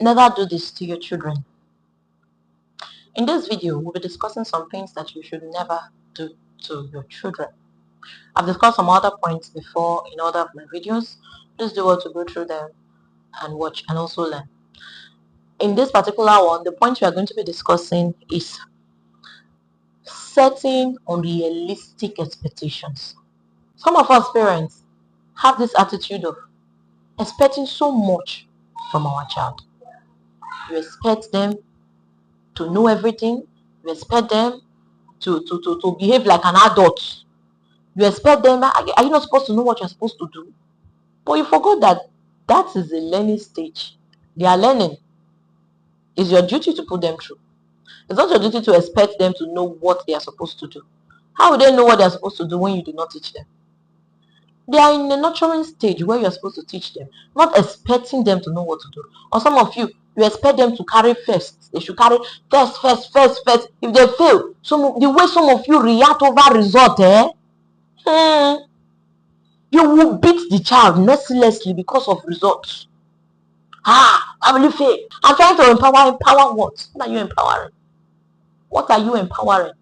Never do this to your children. In this video, we'll be discussing some things that you should never do to your children. I've discussed some other points before in other of my videos. Please do well to go through them and watch and also learn. In this particular one, the point we are going to be discussing is setting unrealistic expectations. Some of us parents have this attitude of expecting so much from our child. You expect them to know everything. You expect them to behave like an adult. You expect them, are you not supposed to know what you're supposed to do? But you forgot that that is a learning stage. They are learning. It's your duty to put them through. It's not your duty to expect them to know what they are supposed to do. How will they know what they are supposed to do when you do not teach them? They are in a nurturing stage where you're supposed to teach them, not expecting them to know what to do. Or some of you expect them to carry first. They should carry first. If they fail, the way some of you react over result, you will beat the child mercilessly because of results. How will you fail? I'm trying to empower what? What are you empowering? What are you empowering?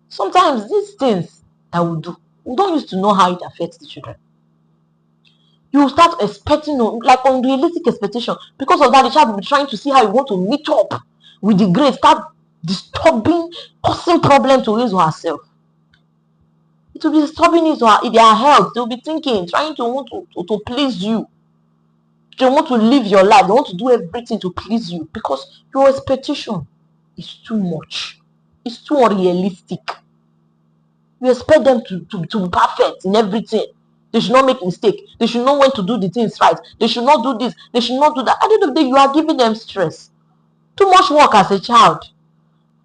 Sometimes these things that we do, we don't used to know how it affects the children. You start expecting like unrealistic expectation. Because of that, the child will be trying to see how you want to meet up with the grade, start disturbing, causing problem to his or herself. It will be disturbing his or their health. They'll be thinking, trying to want to please you. They want to live your life. They want to do everything to please you because your expectation is too much. It's too unrealistic. You expect them to be perfect in everything. They should not make mistake. They should know when to do the things right. They should not do this. They should not do that. At the end of the day, you are giving them stress. Too much work as a child.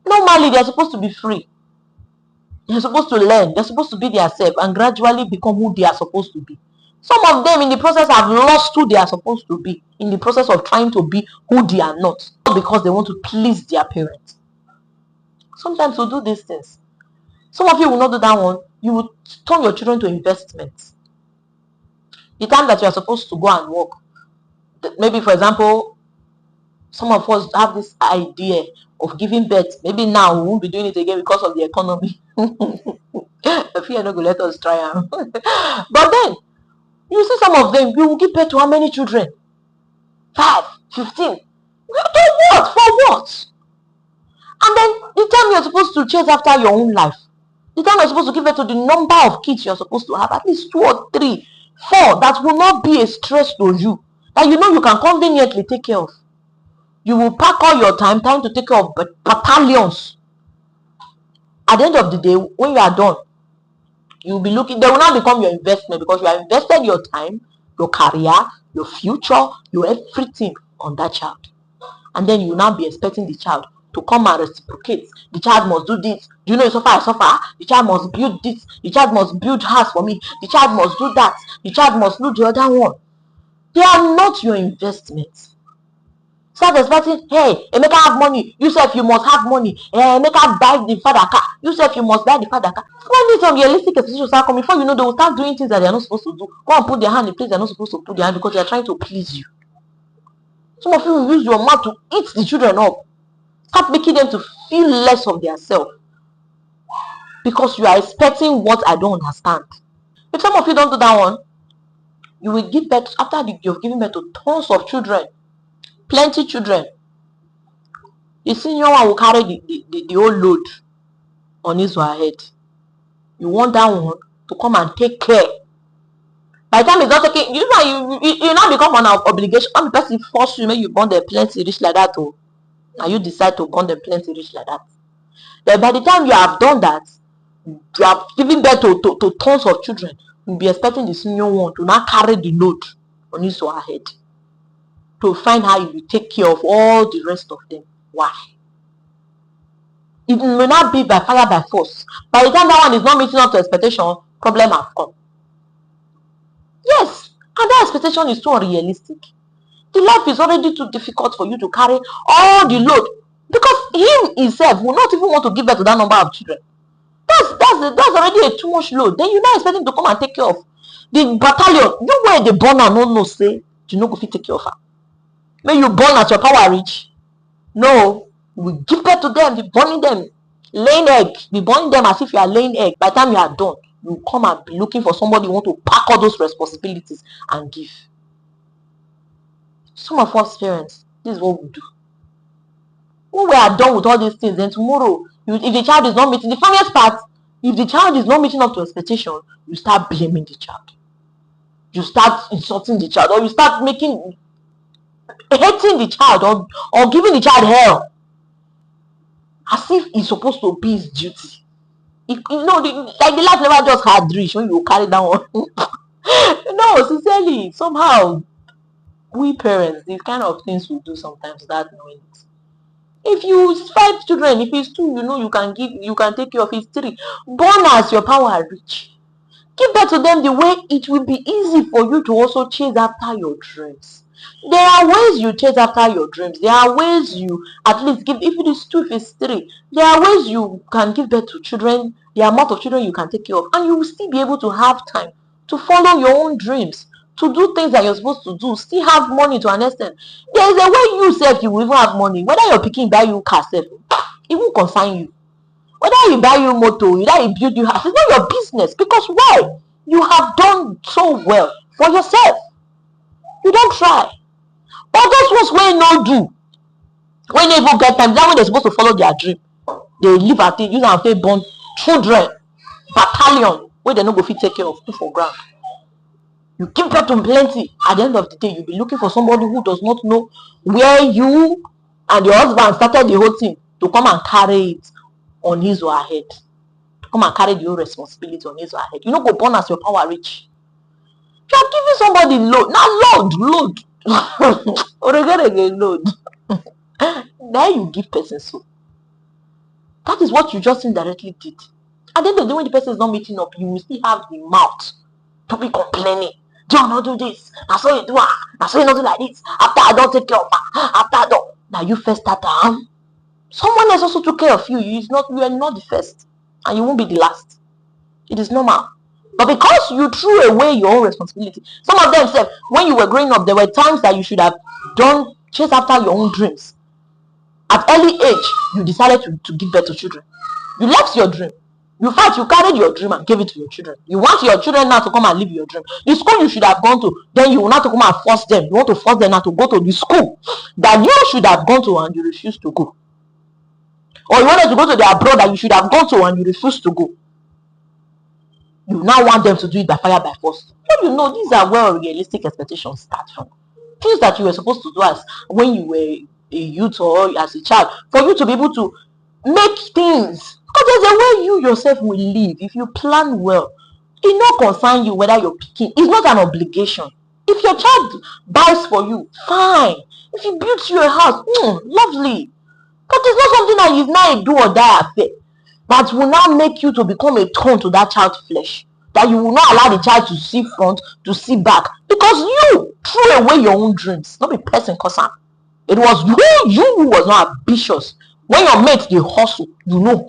Normally, they are supposed to be free. They're supposed to learn. They're supposed to be themselves and gradually become who they are supposed to be. Some of them in the process have lost who they are supposed to be in the process of trying to be who they are not because they want to please their parents. Sometimes we do these things. Some of you will not do that one. You will turn your children to investments. The time that you are supposed to go and work, maybe for example, some of us have this idea of giving birth. Maybe now we won't be doing it again because of the economy. I feel not going to let us try. But then you see some of them, you will give birth to how many children? 5, 15. Do what? For what? And then the time you're supposed to chase after your own life, the time you're supposed to give birth to the number of kids you're supposed to have, at least 2 or 3, 4, that will not be a stress to you, that you know you can conveniently take care of. You will pack all your time to take care of battalions. At the end of the day, when you are done, you'll be looking, they will not become your investment because you have invested your time, your career, your future, your everything on that child. And then you will now be expecting the child to come and reciprocate. The child must do this. Do you know I suffer? The child must build this. The child must build house for me. The child must do that. The child must do the other one. They are not your investment. Start expecting, hey, Emeka have money. You say if you must have money. Emeka buy the father car. You say if you must buy the father car. When these unrealistic expectations start coming, before you know, they will start doing things that they are not supposed to do. Go and put their hand in place they are not supposed to put their hand because they are trying to please you. Some of you will use your mouth to eat the children up. Start making them to feel less of themselves because you are expecting what I don't understand. If some of you don't do that one, you will give birth after you've given birth to tons of children, plenty children. The senior one will carry the whole load on his or her head. You want that one to come and take care. By the time it's not taking, you now become an obligation. Some person force you, make you born them plenty rich like that, oh. And you decide to born them plenty rich like that. Then by the time you have done that, you have given birth to tons of children, you'll be expecting the senior one to now carry the load on his or her head to find how you will take care of all the rest of them. Why? It may not be by fire by force. By the time that one is not meeting up to expectation, problem have come. Yes, and that expectation is too unrealistic. The life is already too difficult for you to carry all the load because him himself will not even want to give birth to that number of children. That's already a too much load. Then you're not expecting to come and take care of the battalion. You where the born and no say you know go fit take care of her. May you born as your power reach. No, we give birth to them, be burning them, laying egg, be burning them as if you are laying egg. By the time you are done, you come and be looking for somebody who want to pack all those responsibilities and give. Some of us parents, this is what we do. When we are done with all these things, then tomorrow, if the child is not meeting, the funniest part, if the child is not meeting up to expectation, you start blaming the child. You start insulting the child, or you start hating the child, or giving the child hell, as if it's supposed to be his duty. Like the life never just had reach when you carry that one. No, sincerely, somehow we parents, these kind of things we do sometimes without knowing it. If you 5 children, if it's 2, you can take care of. It's 3. Born as your power reach. Give that to them the way it will be easy for you to also chase after your dreams. There are ways you chase after your dreams. There are ways you at least give, if it is 2, if it's 3, there are ways you can give birth to children, the amount of children you can take care of, and you will still be able to have time to follow your own dreams, to do things that you're supposed to do, still have money to an extent. There is a way you self, you will even have money. Whether your pikin buy you car self, it won't concern you. Whether you buy you motor, whether you build you house, it's not your business. Because why? You have done so well for yourself. You don't try. But those ones when no do, when they even get time, that when they're supposed to follow their dream, they live at it, use and faith born children, battalion, where they no go fit take care of, put for ground. You give birth to plenty. At the end of the day, you'll be looking for somebody who does not know where you and your husband started the whole thing to come and carry it on his or her head. To come and carry the whole responsibility on his or her head. You know, go born as your power rich. You are giving somebody load. Now load. Load. Then you give person so. That is what you just indirectly did. At the end of the day, when the person is not meeting up, you will still have the mouth to be complaining. Do you not do this? That's what you do. That's why you not do like this. After I don't take care of her. After I don't. Now you first start down. Someone else also took care of you. You are not the first. And you won't be the last. It is normal. But because you threw away your own responsibility, some of them said, when you were growing up, there were times that you should have chase after your own dreams. At early age, you decided to give birth to children. You left your dream. You carried your dream and gave it to your children. You want your children now to come and live your dream. The school you should have gone to, then you will not to come and force them. You want to force them now to go to the school that you should have gone to and you refuse to go. Or you wanted to go to the abroad that you should have gone to and you refuse to go. You now want them to do it by fire by force. But these are where realistic expectations start from. Things that you were supposed to do as when you were a youth or as a child, for you to be able to make things. Because there's a way you yourself will live if you plan well. It not concern you whether you're picking. It's not an obligation. If your child buys for you, fine. If he builds you a house, lovely. But it's not something that is now a do or die affair that will now make you to become a thorn to that child's flesh. That you will not allow the child to see front, to see back. Because you threw away your own dreams. Not a person concerned. It was you who was not ambitious. When your mates, they hustle,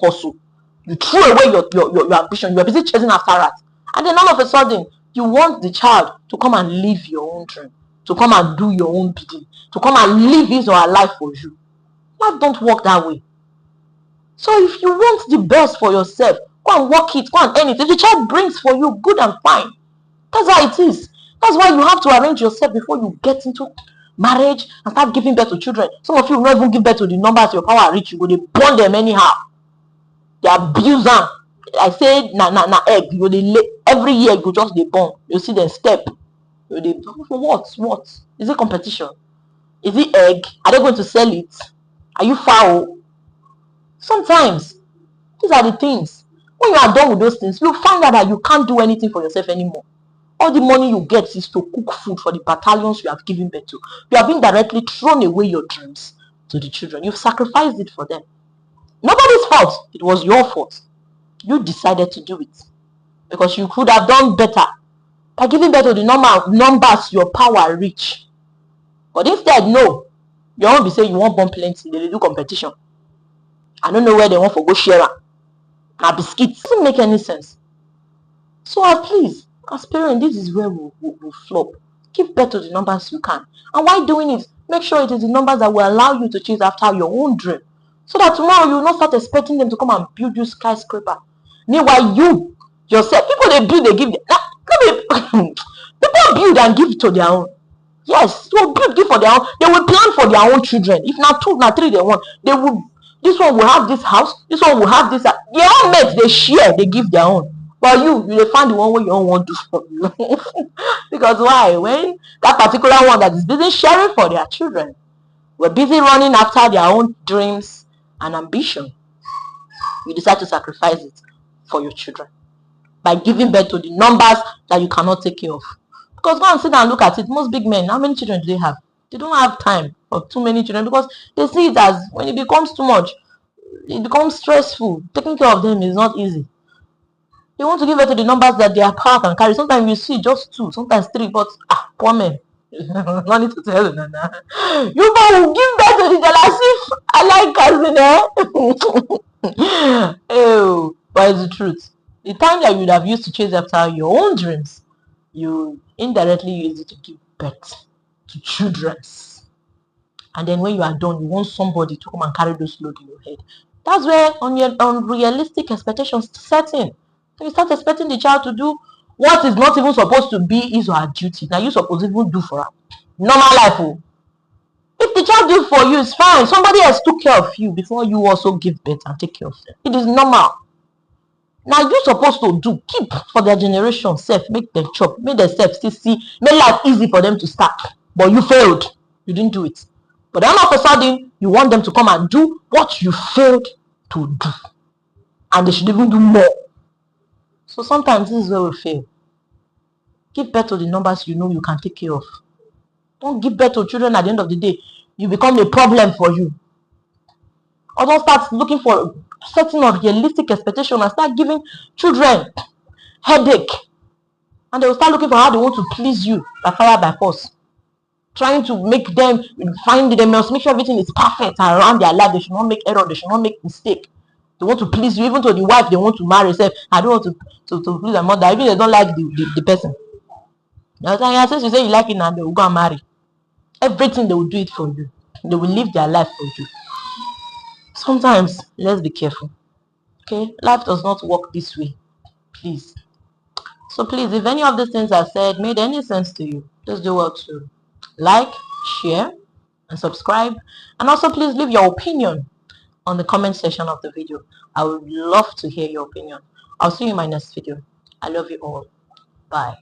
hustle. You threw away your ambition. You are busy chasing after rats. And then all of a sudden, you want the child to come and live your own dream. To come and do your own bidding. To come and live his or her life for you. Life don't work that way. So if you want the best for yourself, go and work it, go and earn it. If the child brings for you, good and fine. That's how it is. That's why you have to arrange yourself before you get into marriage and start giving birth to children. Some of you will not even give birth to the numbers your power reach. You go, they burn them anyhow. They abuse them. I say na egg. You go, they lay every year. You go just they burn. You see them step. You they for what? Is it competition? Is it egg? Are they going to sell it? Are you foul? Sometimes these are the things. When you are done with those things, you find out that you can't do anything for yourself anymore. All the money you get is to cook food for the battalions you have given birth to. You have indirectly thrown away your dreams to the children. You've sacrificed it for them. Nobody's fault. It was your fault. You decided to do it. Because you could have done better by giving birth to the numbers your power reach. But instead, no. You won't be saying you want born plenty. They do competition. I don't know where they want for go share. Now biscuits. Doesn't make any sense. So please, as parents, this is where we flop. Give birth to the numbers you can. And why doing it? Make sure it is the numbers that will allow you to chase after your own dream. So that tomorrow you will not start expecting them to come and build you skyscraper. Meanwhile, you yourself, people they build, they give. People build and give to their own. Yes, they will build, give for their own. They will plan for their own children. If not two, not three, they want. They will. This one will have this house. This one will have this. Their own mates, they share. They give their own. But you will find the one where you don't want to do for you. Because why? When that particular one that is busy sharing for their children, we're busy running after their own dreams and ambition, you decide to sacrifice it for your children by giving birth to the numbers that you cannot take care of. Because go and sit down and look at it. Most big men, how many children do they have? They don't have time for too many children because they see it as when it becomes too much, it becomes stressful. Taking care of them is not easy. They want to give birth to the numbers that their power can carry. Sometimes you see just 2, sometimes 3, but poor men. No need to tell you, Nana. You will give birth to the jealousy. I like cousin, oh, but it's the truth. The time that you would have used to chase after your own dreams, you indirectly use it to give birth to children. And then when you are done, you want somebody to come and carry those load in your head. That's where unrealistic expectations set in. So you start expecting the child to do what is not even supposed to be his or her duty. Now you're supposed to even do for her. Normal life. Oh. If the child did for you, it's fine. Somebody else took care of you before you also give birth and take care of them. It is normal. Now you're supposed to do, keep for their generation, self, make them chop, make themselves still see, make life easy for them to start. But you failed. You didn't do it. But then all of a sudden, you want them to come and do what you failed to do. And they should even do more. So sometimes this is where we fail. Give birth to the numbers you know you can take care of. Don't give birth to children at the end of the day. You become a problem for you. Or don't start looking for setting of realistic expectation and start giving children headache. And they will start looking for how they want to please you by fire by force. Trying to make them find them, must make sure everything is perfect around their life. They should not make error, they should not make mistake. They want to please you, even to the wife they want to marry. Say, I don't want to please their mother, even they don't like the person. Since you say you like it now, they will go and marry. Everything they will do it for you. They will live their life for you. Sometimes let's be careful. Okay, life does not work this way. Please. So please, if any of these things I said made any sense to you, just do well to like, share, and subscribe. And also please leave your opinion on the comment section of the video. I would love to hear your opinion. I'll see you in my next video. I love you all. Bye.